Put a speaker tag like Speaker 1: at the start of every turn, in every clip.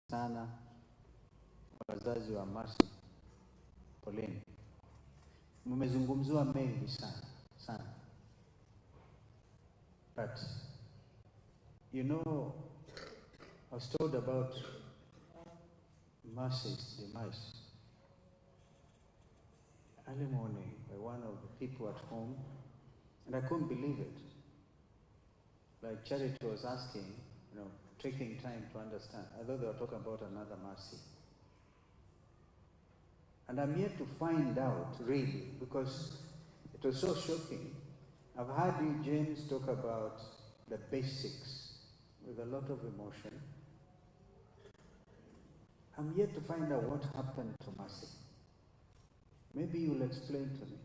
Speaker 1: sana wazazi wa Mercy, poleni. Mmezungumziwa mengi sana. But you know, I was told about Mercy's demise early morning by one of the people at home, and I couldn't believe it. Like Charity was asking, taking time to understand. I thought they were talking about another Mercy. And I'm yet to find out, really, because it was so shocking. I've heard you, James, talk about the basics with a lot of emotion. I'm yet to find out what happened to Mercy. Maybe you'll explain to me.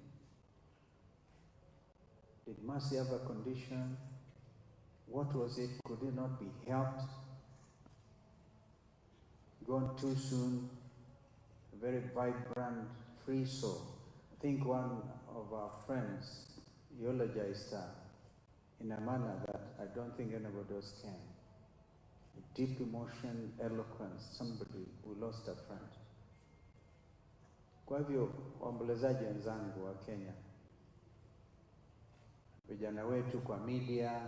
Speaker 1: Did Mercy have a condition? What was it? Could it not be helped? Gone too soon? A very vibrant, free soul. I think one of our friends eulogized her in a manner that I don't think anybody else can. Deep emotion, eloquence, somebody who lost a friend. Kwa hivyo, waombolezaji wenzangu wa Kenya, vijana wetu kwa media,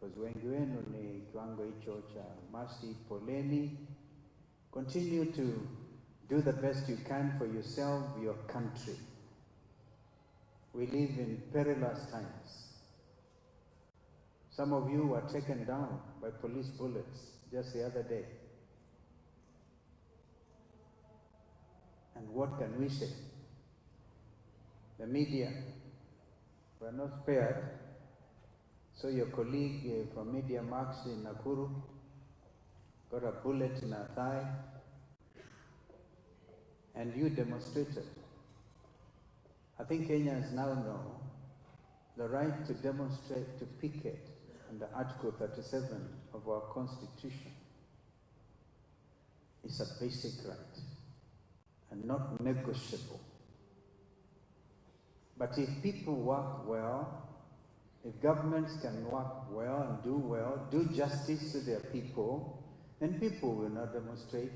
Speaker 1: because wengi wenu ni kiwango hicho cha Mercy, poleni. Continue to do the best you can for yourself, your country. We live in perilous times. Some of you were taken down by police bullets just the other day. And what can we say? The media were not spared. So your colleague from Media Max in Nakuru got a bullet in her thigh, and you demonstrated. I think Kenyans now know the right to demonstrate, to picket under Article 37 of our Constitution is a basic right and not negotiable. But if people work well, if governments can work well and do justice to their people, then people will not demonstrate.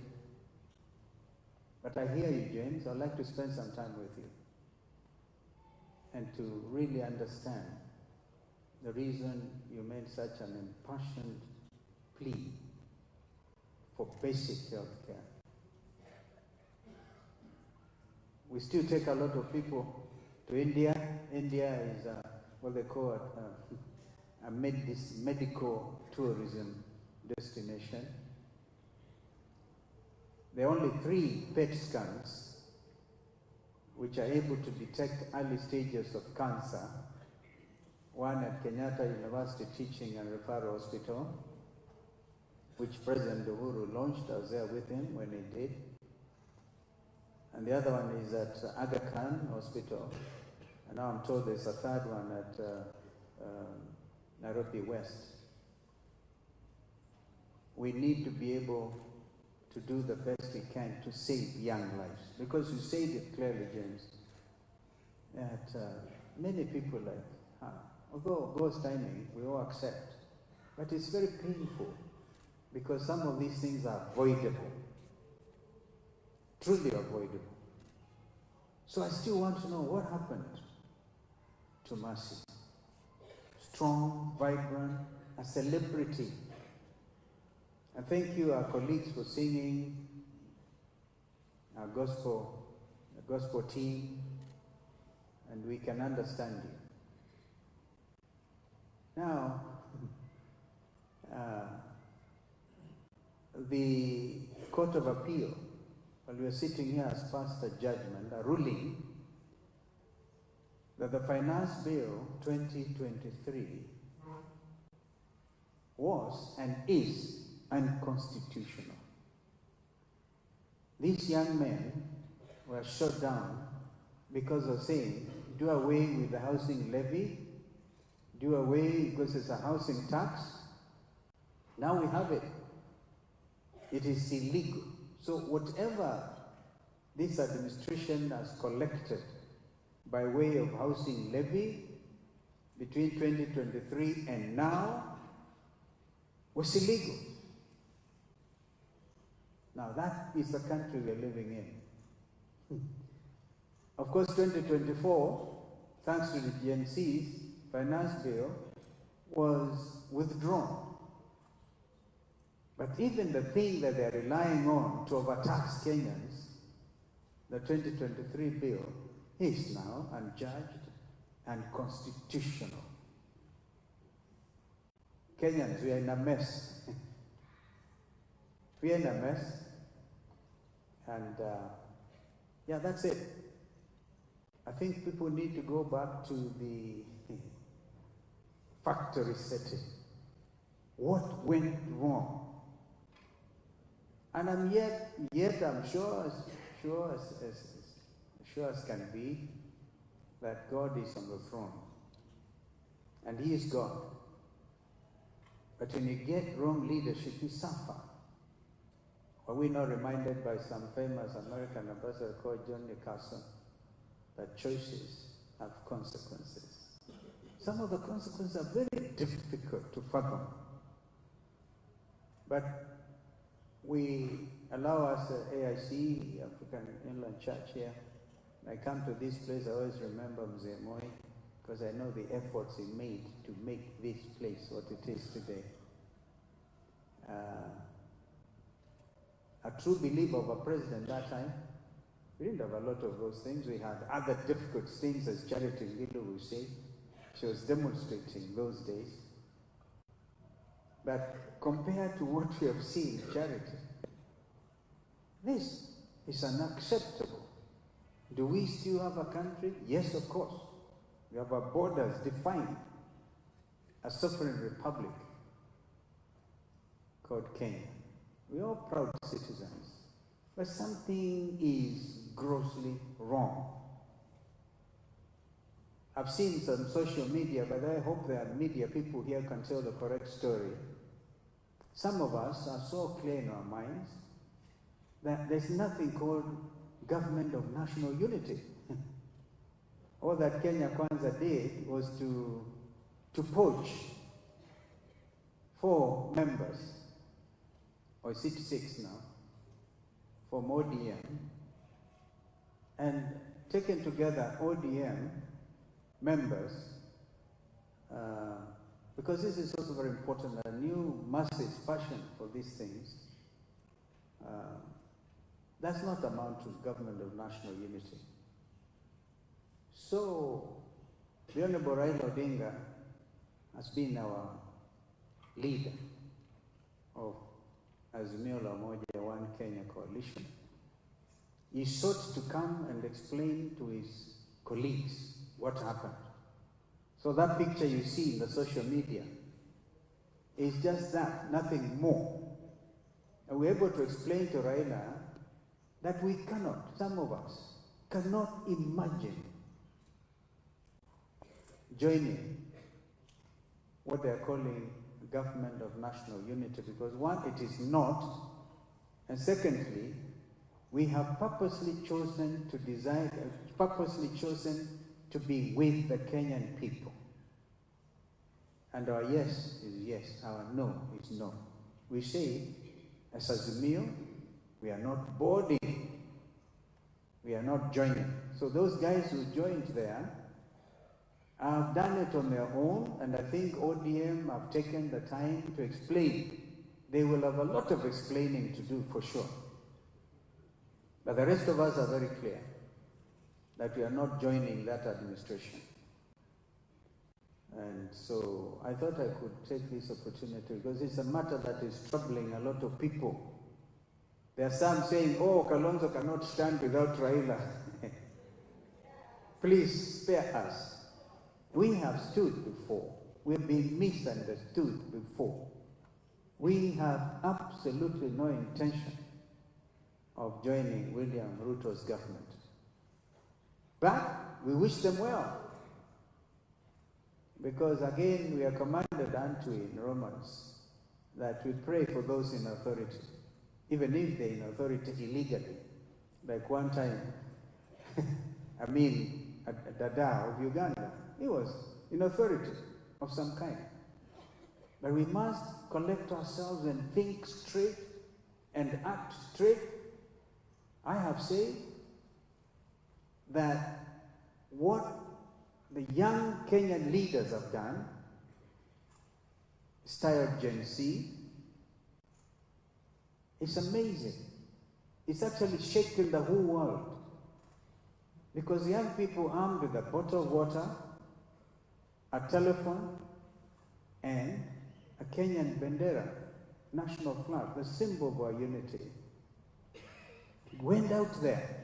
Speaker 1: But I hear you, James. I'd like to spend some time with you and to really understand the reason you made such an impassioned plea for basic health care. We still take a lot of people to India. India is what they call a medical tourism destination. There are only 3 PET scans which are able to detect early stages of cancer. One at Kenyatta University Teaching and Referral Hospital, which President Uhuru launched. I was there with him when he did. And the other one is at Aga Khan Hospital. And now I'm told there's a third one at Nairobi West. We need to be able to do the best we can to save young lives. Because you said it clearly, James, that many people although God's timing, we all accept. But it's very painful because some of these things are avoidable. Truly avoidable. So I still want to know what happened to Mercy. Strong, vibrant, a celebrity. And thank you, our colleagues, for singing, our gospel team, and we can understand you. Now, the Court of Appeal, while we are sitting here, has passed a judgment, a ruling, that the Finance Bill 2023 was and is unconstitutional. These young men were shot down because of saying, do away with the housing levy, do away because it's a housing tax. Now we have it. It is illegal. So whatever this administration has collected by way of housing levy between 2023 and now was illegal. Now that is the country we're living in. Of course, 2024, thanks to the GNC's finance bill, was withdrawn. But even the thing that they're relying on to overtax Kenyans, the 2023 bill, is now unjudged and constitutional. Kenyans, we are in a mess. We are in a mess. And yeah, that's it. I think people need to go back to the factory setting. What went wrong? And I'm yet I'm sure as can be, that God is on the throne. And He is God. But when you get wrong leadership, you suffer. Are we not reminded by some famous American ambassador called John Newcastle that choices have consequences? Some of the consequences are very difficult to fathom. But we allow us, AIC, African Inland Church here, when I come to this place, I always remember Musalia Moi, because I know the efforts he made to make this place what it is today. A true believer of a president that time, we didn't have a lot of those things. We had other difficult things, as Charity Ngilu would say. She was demonstrating those days. But compared to what we have seen, Charity, this is unacceptable. Do we still have a country? Yes, of course. We have our borders defined, a sovereign republic called Kenya. We're all proud citizens, but something is grossly wrong. I've seen some social media, but I hope there are media people here can tell the correct story. Some of us are so clear in our minds that there's nothing called government of national unity. All that Kenya Kwanza did was to poach 4 members, or is it 6 now, from ODM, and taken together ODM members, because this is also very important, a new masses passion for these things, does not amount to government of national unity. So, the Honorable Raila Odinga has been our leader of Azimio la Umoja One Kenya coalition. He sought to come and explain to his colleagues what happened. So that picture you see in the social media is just that, nothing more. And we're able to explain to Raila that we cannot, some of us, cannot imagine joining what they're calling government of national unity, because one, it is not, and secondly, we have purposely chosen to to be with the Kenyan people. And our yes is yes, our no is no. We say, as Azimio, we are not boarding, we are not joining. So those guys who joined there have done it on their own, and I think ODM have taken the time to explain. They will have a lot of explaining to do for sure. But the rest of us are very clear that we are not joining that administration. And so I thought I could take this opportunity because it's a matter that is troubling a lot of people. There are some saying, oh, Kalonzo cannot stand without Raila. Please spare us. We have stood before. We've been misunderstood before. We have absolutely no intention of joining William Ruto's government. But we wish them well. Because again, we are commanded unto in Romans that we pray for those in authority, even if they're in authority illegally. Like one time, Dada of Uganda, he was in authority of some kind. But we must collect ourselves and think straight and act straight, I have said that what the young Kenyan leaders have done, styled Gen Z, is amazing. It's actually shaken the whole world. Because young people armed with a bottle of water, a telephone, and a Kenyan bandera, national flag, the symbol of our unity, went out there.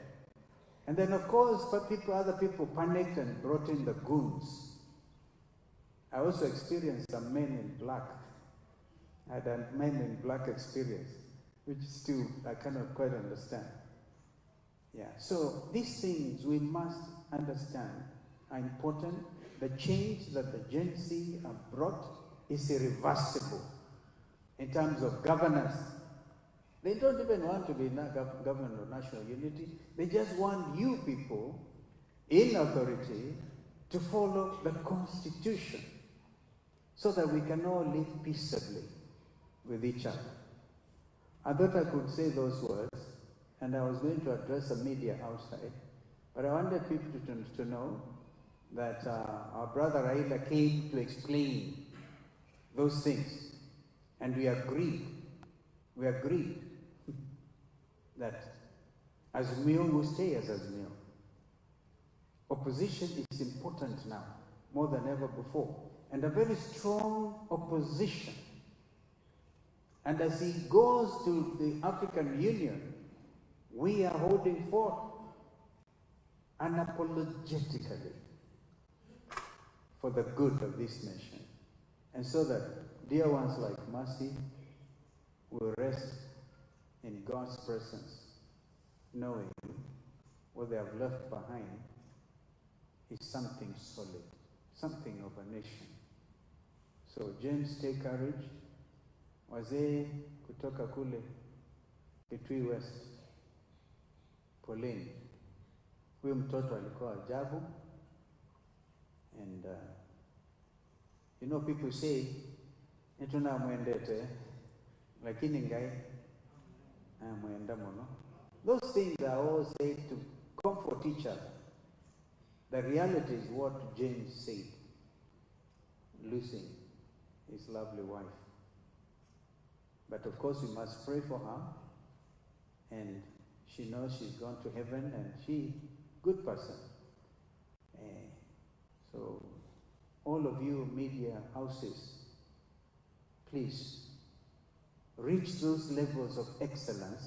Speaker 1: And then, of course, other people panicked and brought in the goons. I also experienced some men in black. I had a men in black experience, which still I cannot quite understand. Yeah, so these things we must understand are important. The change that the Gen Z have brought is irreversible in terms of governance. They don't even want to be government of national unity. They just want you people in authority to follow the Constitution so that we can all live peaceably with each other. I thought I could say those words, and I was going to address the media outside, but I wanted people to know that our brother Raila came to explain those things, and we agreed that Azimio will stay as Azimio. Opposition is important now, more than ever before, and a very strong opposition. And as he goes to the African Union, we are holding forth unapologetically for the good of this nation. And so that dear ones like Mercy will rest in God's presence, knowing what they have left behind is something solid, something of a nation. So James, take courage. Wazee kutoka kule Kitui West, poleni. Huyu mtoto alikuwa ajabu. And you know, people say etuna mwendete lakini ngai mwenda mono. Those things are all said to comfort each other. The reality is what James said, losing his lovely wife. But of course we must pray for her, and she knows she's gone to heaven, and she, good person. So all of you media houses, please reach those levels of excellence